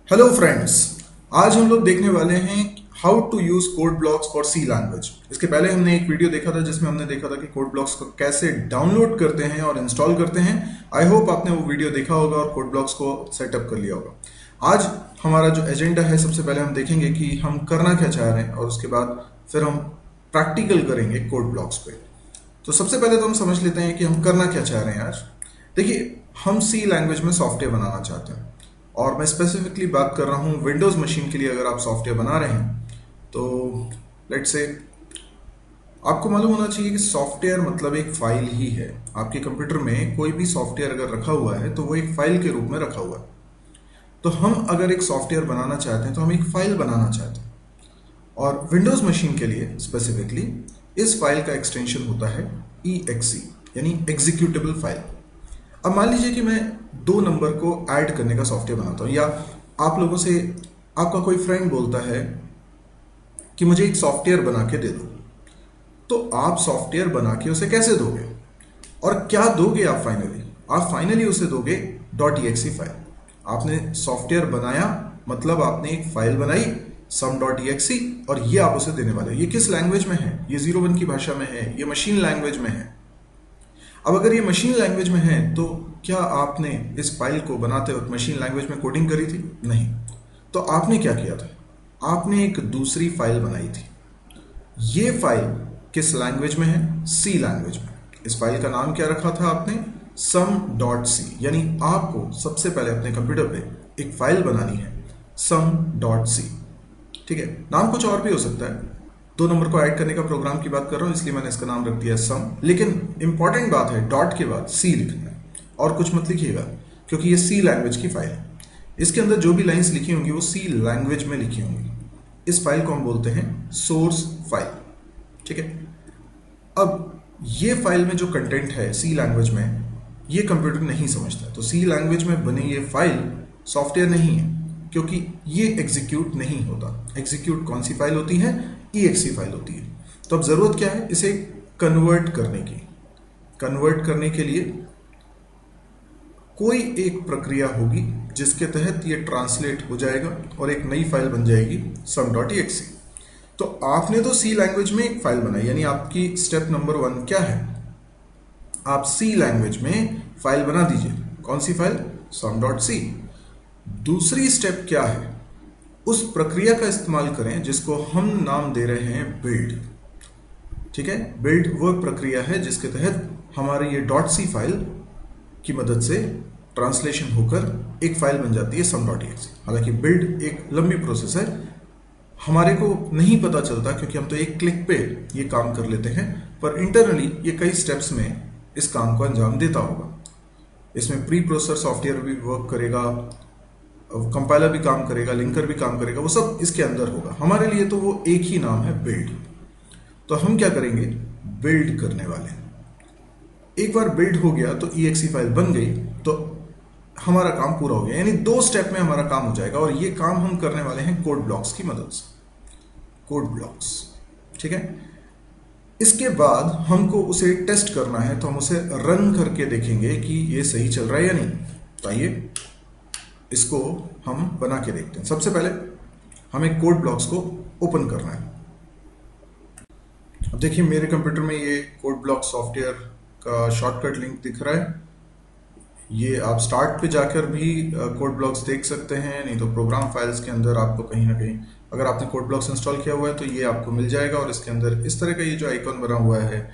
Hello friends, आज हम लोग देखने वाले हैं how to use code blocks for C language. इसके पहले हमने एक वीडियो देखा था जिसमें हमने देखा था कि कोड ब्लॉक्स को कैसे डाउनलोड करते हैं और इंस्टॉल करते हैं। आई होप आपने वो वीडियो देखा होगा और कोड ब्लॉक्स को सेटअप कर लिया होगा। आज हमारा जो एजेंडा है, सबसे पहले हम देखेंगे कि हम करना क्या चाह रहे हैं और उसके बाद फिर हम प्रैक्टिकल करेंगे कोड ब्लॉक्स पे। तो सबसे पहले तो हम समझ लेते हैं कि हम करना क्या चाह रहे हैं आज। देखिए, हम सी लैंग्वेज में सॉफ्टवेयर बनाना चाहते हैं और मैं स्पेसिफिकली बात कर रहा हूं विंडोज मशीन के लिए। अगर आप सॉफ्टवेयर बना रहे हैं तो लेट्स से आपको मालूम होना चाहिए कि सॉफ्टवेयर मतलब एक फाइल ही है। आपके कंप्यूटर में कोई भी सॉफ्टवेयर अगर रखा हुआ है तो वो एक फाइल के रूप में रखा हुआ है। तो हम अगर एक सॉफ्टवेयर बनाना चाहते हैं तो हम एक फाइल बनाना चाहते हैं, और विंडोज मशीन के लिए स्पेसिफिकली इस फाइल का एक्सटेंशन होता है EXE यानी एग्जीक्यूटेबल फाइल। अब मान लीजिए कि मैं 2 नंबर को ऐड करने का सॉफ्टवेयर बनाता हूं, या आप लोगों से आपका कोई फ्रेंड बोलता है कि मुझे एक सॉफ्टवेयर बना के दे दो, तो आप सॉफ्टवेयर बना के उसे कैसे दोगे और क्या दोगे? आप फाइनली उसे दोगे .exe फाइल। आपने सॉफ्टवेयर बनाया मतलब आपने एक फाइल बनाई sum.exe और ये आप उसे देने वाले। ये किस लैंग्वेज में है? ये 01 की भाषा में है, ये मशीन लैंग्वेज में है। अब अगर ये मशीन लैंग्वेज में है तो क्या आपने इस फाइल को बनाते वक्त मशीन लैंग्वेज में कोडिंग करी थी? नहीं। तो आपने क्या किया था? आपने एक दूसरी फाइल बनाई थी। ये फाइल किस लैंग्वेज में है? सी लैंग्वेज में। इस फाइल का नाम क्या रखा था आपने? sum.c। यानी आपको सबसे पहले अपने कंप्यूटर पे एक फाइल बनानी है sum.c। ठीक है, नाम कुछ और भी हो सकता है। 2 नंबर को ऐड करने का प्रोग्राम की बात कर रहा हूं इसलिए मैंने इसका नाम रख दिया सम। लेकिन इंपॉर्टेंट बात है, डॉट के बाद सी लिखना है और कुछ मत लिखिएगा, क्योंकि ये सी लैंग्वेज की फाइल है। इसके अंदर जो भी लाइंस लिखी होंगी वो सी लैंग्वेज में लिखी होंगी। इस फाइल को हम बोलते हैं सोर्स फाइल। ठीक है, अब ये फाइल में जो कंटेंट है सी लैंग्वेज में, ये कंप्यूटर नहीं समझता। तो सी लैंग्वेज में बनी ये फाइल सॉफ्टवेयर नहीं है, क्योंकि ये एग्जीक्यूट नहीं होता। एग्जीक्यूट कौन सी फाइल होती है? EXE फाइल होती है। तो अब जरूरत क्या है? इसे कन्वर्ट करने की। कन्वर्ट करने के लिए कोई एक प्रक्रिया होगी जिसके तहत ये ट्रांसलेट हो जाएगा और एक नई फाइल बन जाएगी sum.exe। तो आपने तो सी लैंग्वेज में एक फाइल बनाई, यानी आपकी स्टेप नंबर 1 क्या है? आप सी लैंग्वेज में फाइल बना दीजिए। कौन सी फाइल? sum.c। दूसरी स्टेप क्या है? उस प्रक्रिया का इस्तेमाल करें जिसको हम नाम दे रहे हैं बिल्ड। ठीक है, बिल्ड वो प्रक्रिया है जिसके तहत हमारी ये .c फाइल की मदद से ट्रांसलेशन होकर एक फाइल बन जाती है sum.exe। हालांकि बिल्ड एक लंबी प्रोसेस है, हमारे को नहीं पता चलता क्योंकि हम तो एक क्लिक पे ये काम कर लेते हैं, पर इंटरनली ये कई स्टेप्स में इस काम को अंजाम देता होगा। इसमें प्री प्रोसेसर सॉफ्टवेयर भी वर्क करेगा, कंपाइलर भी काम करेगा, लिंकर भी काम करेगा, वो सब इसके अंदर होगा। हमारे लिए तो वो एक ही नाम है, बिल्ड। तो हम क्या करेंगे? बिल्ड करने वाले। एक बार बिल्ड हो गया तो EXE फाइल बन गई तो हमारा काम पूरा हो गया, यानी 2 स्टेप में हमारा काम हो जाएगा। और ये काम हम करने वाले हैं कोड ब्लॉक्स की मदद से। कोड ब्लॉक्स, ठीक है। इसके बाद हमको उसे टेस्ट करना है, तो हम उसे रन करके देखेंगे कि ये सही चल रहा है या नहीं। तो आइए इसको हम बना के देखते हैं। सबसे पहले हमें कोड ब्लॉक्स को ओपन करना है। अब देखिए, मेरे कंप्यूटर में ये कोड ब्लॉक सॉफ्टवेयर का शॉर्टकट लिंक दिख रहा है। ये आप स्टार्ट पे जाकर भी कोड ब्लॉक्स देख सकते हैं, नहीं तो प्रोग्राम फाइल्स के अंदर आपको कहीं ना कहीं, अगर आपने कोड ब्लॉक्स इंस्टॉल किया हुआ है तो ये आपको मिल जाएगा। और इसके अंदर इस तरह का ये जो आइकॉन बना हुआ है,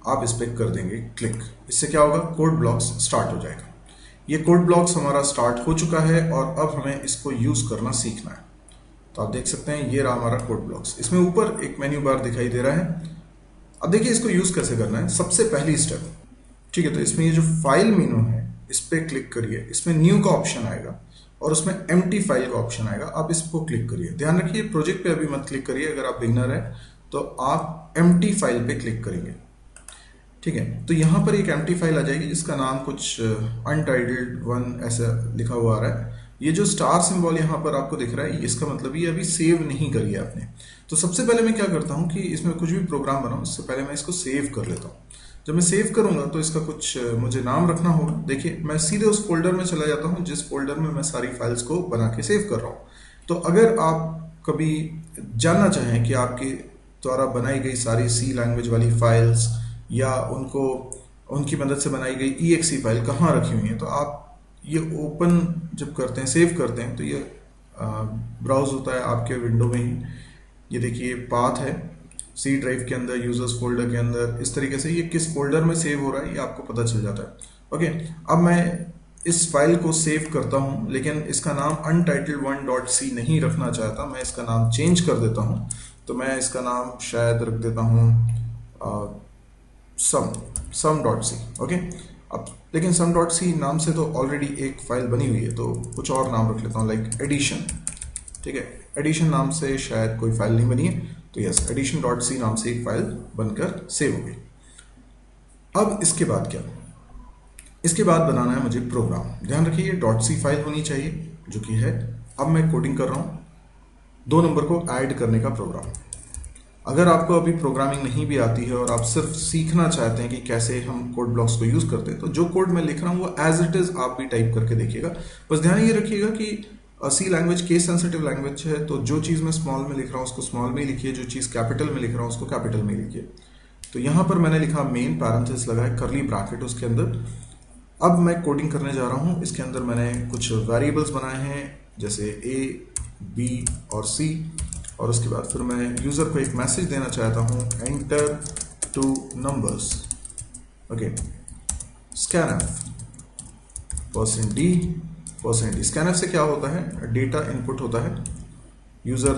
आप इस पर कर देंगे क्लिक। इससे क्या होगा? कोड ब्लॉक्स स्टार्ट हो जाएगा। ये कोड ब्लॉक्स हमारा स्टार्ट हो चुका है और अब हमें इसको यूज करना सीखना है। तो आप देख सकते हैं ये रहा हमारा कोड ब्लॉक्स। इसमें ऊपर एक मेन्यू बार दिखाई दे रहा है। अब देखिए इसको यूज कैसे करना है। सबसे पहली स्टेप, ठीक है, तो इसमें ये जो फाइल मेनू है इस पर क्लिक करिए। इसमें न्यू का ऑप्शन आएगा और उसमें एम्प्टी फाइल का ऑप्शन आएगा। आप इसको क्लिक करिए। ध्यान रखिए प्रोजेक्ट पे अभी मत क्लिक करिए। अगर आप बिगिनर है तो आप एम्प्टी फाइल पे क्लिक करेंगे। ठीक है, तो यहां पर एक एम्प्टी फाइल आ जाएगी जिसका नाम कुछ अनटाइटल्ड 1 ऐसा लिखा हुआ आ रहा है। ये जो स्टार सिंबल यहां पर आपको दिख रहा है, इसका मतलब ये अभी सेव नहीं करी है आपने। तो सबसे पहले मैं क्या करता हूं कि इसमें कुछ भी प्रोग्राम बनाऊं उससे पहले मैं इसको सेव कर लेता हूं। जब मैं सेव करूंगा तो इसका कुछ मुझे नाम रखना होगा। देखिए मैं सीधे उस फोल्डर में चला जाता हूं जिस फोल्डर में मैं सारी फाइल्स को बना के सेव कर रहा हूं। तो अगर आप कभी जानना चाहें कि आपके द्वारा बनाई गई सारी सी लैंग्वेज वाली फाइल्स या उनकी मदद से बनाई गई exe फाइल कहाँ रखी हुई है, तो आप ये ओपन जब करते हैं, सेव करते हैं, तो ये ब्राउज होता है आपके विंडो में ही। ये देखिए पाथ है सी ड्राइव के अंदर, यूजर्स फोल्डर के अंदर, इस तरीके से ये किस फोल्डर में सेव हो रहा है ये आपको पता चल जाता है। ओके, अब मैं इस फाइल को सेव करता हूं, लेकिन इसका नाम untitled1.c नहीं रखना चाहता, मैं इसका नाम चेंज कर देता हूं। तो मैं इसका नाम शायद रख देता हूं sum.c। ओके, अब लेकिन sum.c नाम से तो ऑलरेडी एक फाइल बनी हुई है, तो कुछ और नाम रख लेता हूं, लाइक एडिशन। ठीक है, एडिशन नाम से शायद कोई फाइल नहीं बनी है, तो यस addition.c नाम से एक फाइल बनकर सेव हो गई। अब इसके बाद क्या, इसके बाद बनाना है मुझे प्रोग्राम। ध्यान रखिए ये .c फाइल होनी चाहिए, जो कि है। अब मैं कोडिंग कर रहा हूं 2 नंबर को ऐड करने का प्रोग्राम। अगर आपको अभी प्रोग्रामिंग नहीं भी आती है और आप सिर्फ सीखना चाहते हैं कि कैसे हम कोड ब्लॉक्स को यूज करते हैं, तो जो कोड मैं लिख रहा हूं वो एज इट इज आप भी टाइप करके देखिएगा। बस ध्यान ये रखिएगा कि सी लैंग्वेज केस सेंसिटिव लैंग्वेज है, तो जो चीज मैं स्मॉल में लिख रहा हूं उसको स्मॉल में ही लिखिए, जो चीज कैपिटल में लिख रहा हूं उसको कैपिटल में लिखिए। तो यहां पर मैंने लिखा मेन, पैरेंथेसिस लगाए, करली ब्रैकेट उसके अंदर। अब मैं कोडिंग करने जा रहा हूं। इसके अंदर मैंने कुछ वेरिएबल्स बनाए हैं, जैसे a, b और c, और उसके बाद फिर मैं यूजर को एक मैसेज देना चाहता हूं, enter 2 numbers. Okay, scanf %d। scanf से क्या होता है, डेटा इनपुट होता है, यूजर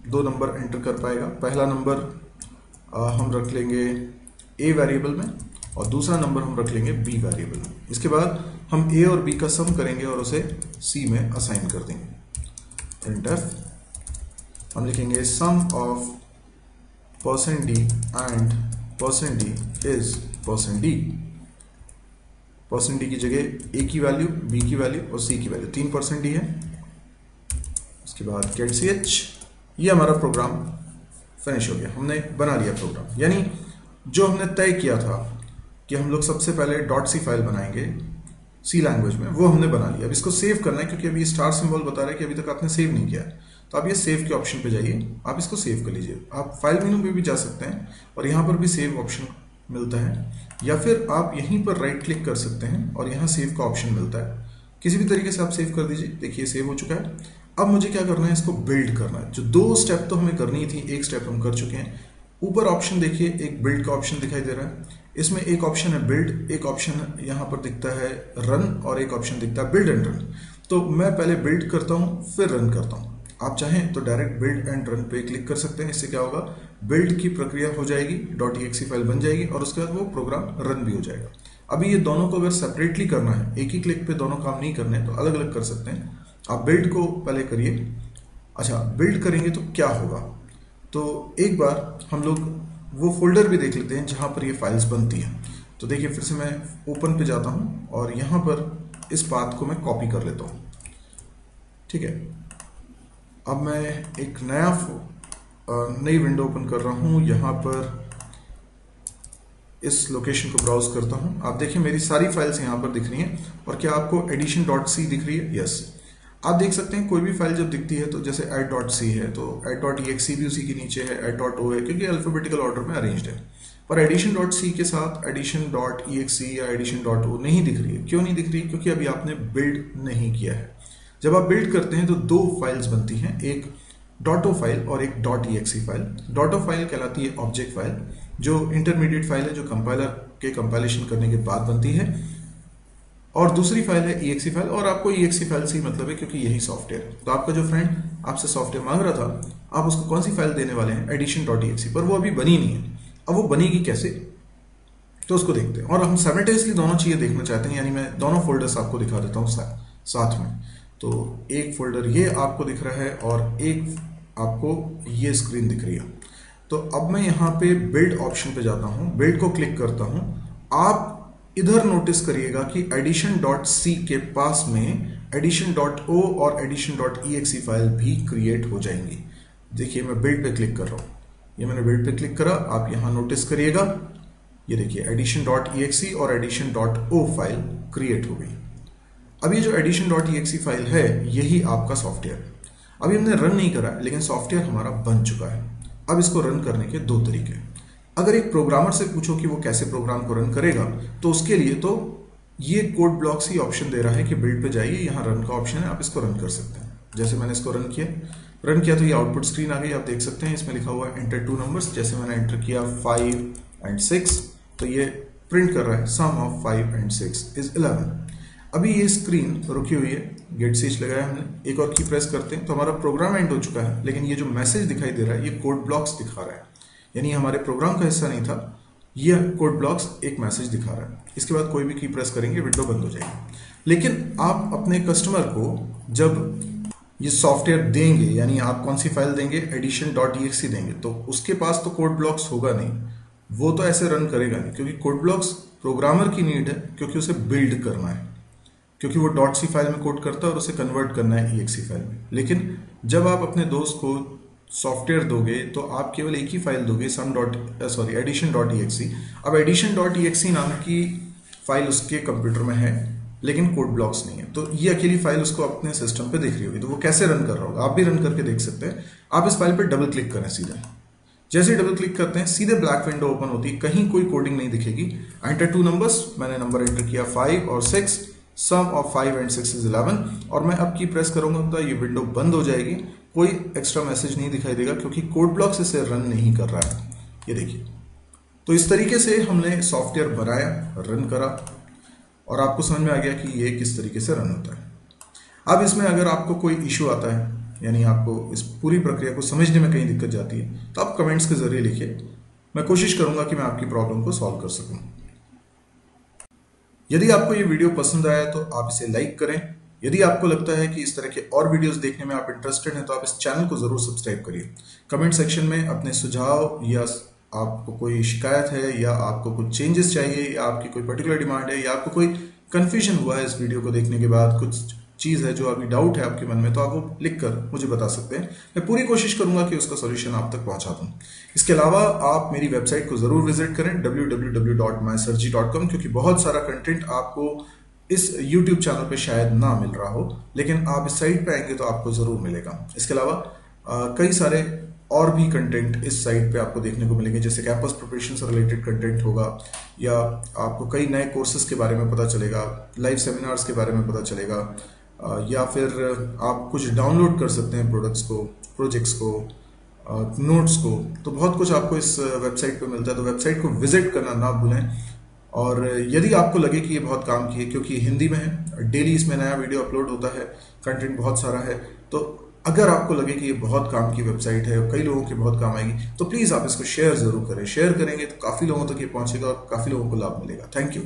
2 नंबर एंटर कर पाएगा। पहला नंबर हम रख लेंगे a वेरिएबल में और दूसरा नंबर हम रख लेंगे b वेरिएबल में। इसके बाद हम a और b का सम करेंगे और उसे c में असाइन कर देंगे। printf हम लिखेंगे sum of %d and %d is %d। %d की जगह a की वैल्यू, b की वैल्यू और c की वैल्यू, 3% है। उसके बाद get ch, ये हमारा प्रोग्राम फिनिश हो गया, हमने बना लिया प्रोग्राम। यानी जो हमने तय किया था कि हम लोग सबसे पहले .c फाइल बनाएंगे सी लैंग्वेज में, वो हमने बना लिया। अब इसको सेव करना है, क्योंकि अभी स्टार सिंबल बता रहा है कि अभी तक आपने सेव नहीं किया है, तो आप ये सेव के ऑप्शन पे जाइए, आप इसको सेव कर लीजिए। आप फाइल मेनू में भी जा सकते हैं और यहाँ पर भी सेव ऑप्शन मिलता है, या फिर आप यहीं पर राइट क्लिक कर सकते हैं और यहाँ सेव का ऑप्शन मिलता है। किसी भी तरीके से आप सेव कर दीजिए। देखिए सेव हो चुका है। अब मुझे क्या करना है, इसको बिल्ड करना है। जो 2 स्टेप तो हमें करनी थी, एक स्टेप हम कर चुके हैं। ऊपर ऑप्शन देखिए, एक बिल्ड का ऑप्शन दिखाई दे रहा है। इसमें एक ऑप्शन है बिल्ड, एक ऑप्शन यहाँ पर दिखता है रन, और एक ऑप्शन दिखता है बिल्ड एंड रन। तो मैं पहले बिल्ड करता हूँ फिर रन करता हूँ। आप चाहें तो डायरेक्ट बिल्ड एंड रन पे क्लिक कर सकते हैं। इससे क्या होगा, बिल्ड की प्रक्रिया हो जाएगी, .exe फाइल बन जाएगी और उसके बाद वो प्रोग्राम रन भी हो जाएगा। अभी ये दोनों को अगर सेपरेटली करना है, एक ही क्लिक पे दोनों काम नहीं करने, तो अलग अलग कर सकते हैं। आप बिल्ड को पहले करिए। अच्छा, बिल्ड करेंगे तो क्या होगा, तो एक बार हम लोग वो फोल्डर भी देख लेते हैं जहां पर ये फाइल्स बनती हैं। तो देखिए फिर से मैं ओपन पे जाता हूं और यहां पर इस पाथ को मैं कॉपी कर लेता हूं। ठीक है, अब मैं एक नई विंडो ओपन कर रहा हूं। यहां पर इस लोकेशन को ब्राउज करता हूं। आप देखिए मेरी सारी फाइल्स यहां पर दिख रही हैं। और क्या आपको addition.c दिख रही है? यस, आप देख सकते हैं कोई भी फाइल जब दिखती है, तो जैसे add.c है तो add.exe भी उसी के नीचे है, add.o है, क्योंकि अल्फाबेटिकल ऑर्डर में अरेंज्ड है। पर addition.c के साथ addition.exe या addition.o नहीं दिख रही है। क्यों नहीं दिख रही? क्योंकि अभी आपने बिल्ड नहीं किया है। जब आप बिल्ड करते हैं तो 2 फाइल्स बनती हैं, एक .o फाइल और एक .exe फाइल। .o फाइल कहलाती है ऑब्जेक्ट फाइल, जो इंटरमीडिएट फाइल है, जो कंपाइलर के कंपाइलेशन करने के बाद बनती है, और दूसरी फाइल है exe फाइल। और आपको exe फाइल से ही मतलब है, क्योंकि यही सॉफ्टवेयर है। तो आपका जो फ्रेंड आपसे सॉफ्टवेयर मांग रहा था, आप उसको कौन सी फाइल देने वाले हैं? addition.exe, पर वो अभी बनी नहीं है। अब वो बनेगी कैसे, तो उसको देखते हैं। और हम साइमल्टेनियसली दोनों चीजें देखना चाहते हैं, यानी मैं दोनों फोल्डर्स आपको दिखा देता हूँ साथ में। तो एक फोल्डर ये आपको दिख रहा है और एक आपको ये स्क्रीन दिख रही है। तो अब मैं यहाँ पे बिल्ड ऑप्शन पे जाता हूँ, बिल्ड को क्लिक करता हूँ। आप इधर नोटिस करिएगा कि addition.c के पास में addition.o और addition.exe फाइल भी क्रिएट हो जाएंगी। देखिए मैं बिल्ड पे क्लिक कर रहा हूँ, ये मैंने बिल्ड पे क्लिक करा। आप यहाँ नोटिस करिएगा ये देखिए addition.exe और addition.o फाइल क्रिएट हो गई। अब ये जो addition.exe फाइल है यही आपका सॉफ्टवेयर। अभी हमने रन नहीं करा है लेकिन सॉफ्टवेयर हमारा बन चुका है। अब इसको रन करने के दो तरीके। अगर एक प्रोग्रामर से पूछो कि वो कैसे प्रोग्राम को रन करेगा तो उसके लिए तो ये कोड ब्लॉक्स ही ऑप्शन दे रहा है कि बिल्ड पे जाइए, यहाँ रन का ऑप्शन है, आप इसको रन कर सकते हैं। जैसे मैंने इसको रन किया तो ये आउटपुट स्क्रीन आ गई। आप देख सकते हैं इसमें लिखा हुआ है एंटर 2 नंबर्स। जैसे मैंने एंटर किया 5 and 6 तो ये प्रिंट कर रहा है सम ऑफ 5 and 6 is 11। अभी ये स्क्रीन रुकी हुई है, गेट स्विच लगाया हमने, एक और की प्रेस करते हैं तो हमारा प्रोग्राम एंड हो चुका है। लेकिन ये जो मैसेज दिखाई दे रहा है ये कोड ब्लॉक्स दिखा रहा है, यानी हमारे प्रोग्राम का हिस्सा नहीं था, ये कोड ब्लॉक्स एक मैसेज दिखा रहा है। इसके बाद कोई भी की प्रेस करेंगे विंडो बंद हो जाएगी। लेकिन आप अपने कस्टमर को जब ये सॉफ्टवेयर देंगे, यानी आप कौन सी फाइल देंगे, addition.exe देंगे, तो उसके पास तो कोड ब्लॉक्स होगा नहीं, वो तो ऐसे रन करेगा नहीं, क्योंकि कोड ब्लॉक्स प्रोग्रामर की नीड है, क्योंकि उसे बिल्ड करना है, क्योंकि वो .c फाइल में कोड करता है और उसे कन्वर्ट करना है exe फाइल में। लेकिन जब आप अपने दोस्त को सॉफ्टवेयर दोगे तो आप केवल एक ही फाइल दोगे, addition.exe। अब addition.exe नाम की फाइल उसके कंप्यूटर में है लेकिन कोड ब्लॉक्स नहीं है, तो ये अकेली फाइल उसको अपने सिस्टम पे दिख रही होगी, तो वो कैसे रन कर रहा होगा, आप भी रन करके देख सकते हैं। आप इस फाइल पे डबल क्लिक करें सीधे, जैसे ही डबल क्लिक करते हैं सीधे ब्लैक विंडो ओपन होती है, कहीं कोई कोडिंग नहीं दिखेगी। एंटर 2 नंबर्स, मैंने नंबर एंटर किया 5 और 6, सम ऑफ 5 and 6 is 11, और मैं अब की प्रेस करूंगा तो ये विंडो बंद हो जाएगी, कोई एक्स्ट्रा मैसेज नहीं दिखाई देगा क्योंकि कोड ब्लॉक्स इसे रन नहीं कर रहा है। ये देखिए, तो इस तरीके से हमने सॉफ्टवेयर बनाया, रन करा और आपको समझ में आ गया कि ये किस तरीके से रन होता है। अब इसमें अगर आपको कोई इश्यू आता है, यानी आपको इस पूरी प्रक्रिया को समझने में कहीं दिक्कत जाती है, तो आप कमेंट्स के जरिए लिखिए, मैं कोशिश करूंगा कि मैं आपकी प्रॉब्लम को सॉल्व कर सकूं। यदि आपको ये वीडियो पसंद आया तो आप इसे लाइक करें। यदि आपको लगता है कि इस तरह के और वीडियोस देखने में आप इंटरेस्टेड हैं तो आप इस चैनल को जरूर सब्सक्राइब करिए। कमेंट सेक्शन में अपने सुझाव या आपको कोई शिकायत है या आपको कुछ चेंजेस चाहिए या आपकी कोई पर्टिकुलर डिमांड है या आपको कोई कंफ्यूजन हुआ है इस वीडियो को देखने के बाद, कुछ चीज़ है जो अभी डाउट है आपके मन में, तो आप वो लिख कर मुझे बता सकते हैं। मैं पूरी कोशिश करूंगा कि उसका सॉल्यूशन आप तक पहुंचा दूं। इसके अलावा आप मेरी वेबसाइट को जरूर विजिट करें www.mysurgery.com, क्योंकि बहुत सारा कंटेंट आपको इस YouTube चैनल पे शायद ना मिल रहा हो, लेकिन आप इस साइट पे आएंगे तो आपको जरूर मिलेगा। इसके अलावा कई सारे और भी कंटेंट इस साइट पे आपको देखने को मिलेंगे, जैसे कैंपस प्रिपरेशन से रिलेटेड कंटेंट होगा, या आपको कई नए कोर्सेज के बारे में पता चलेगा, लाइव सेमिनार्स के बारे में पता चलेगा, या फिर आप कुछ डाउनलोड कर सकते हैं प्रोडक्ट्स को, प्रोजेक्ट्स को, नोट्स को। तो बहुत कुछ आपको इस वेबसाइट पे मिलता है, तो वेबसाइट को विजिट करना ना भूलें। और यदि आपको लगे कि ये बहुत काम की है, क्योंकि हिंदी में है, डेली इसमें नया वीडियो अपलोड होता है, कंटेंट बहुत सारा है, तो अगर आपको लगे कि ये बहुत काम की वेबसाइट है, कई लोगों के बहुत काम आएगी, तो प्लीज़ आप इसको शेयर जरूर करें। शेयर करेंगे तो काफ़ी लोगों तक ये पहुंचेगा और काफ़ी लोगों को लाभ मिलेगा। Thank you.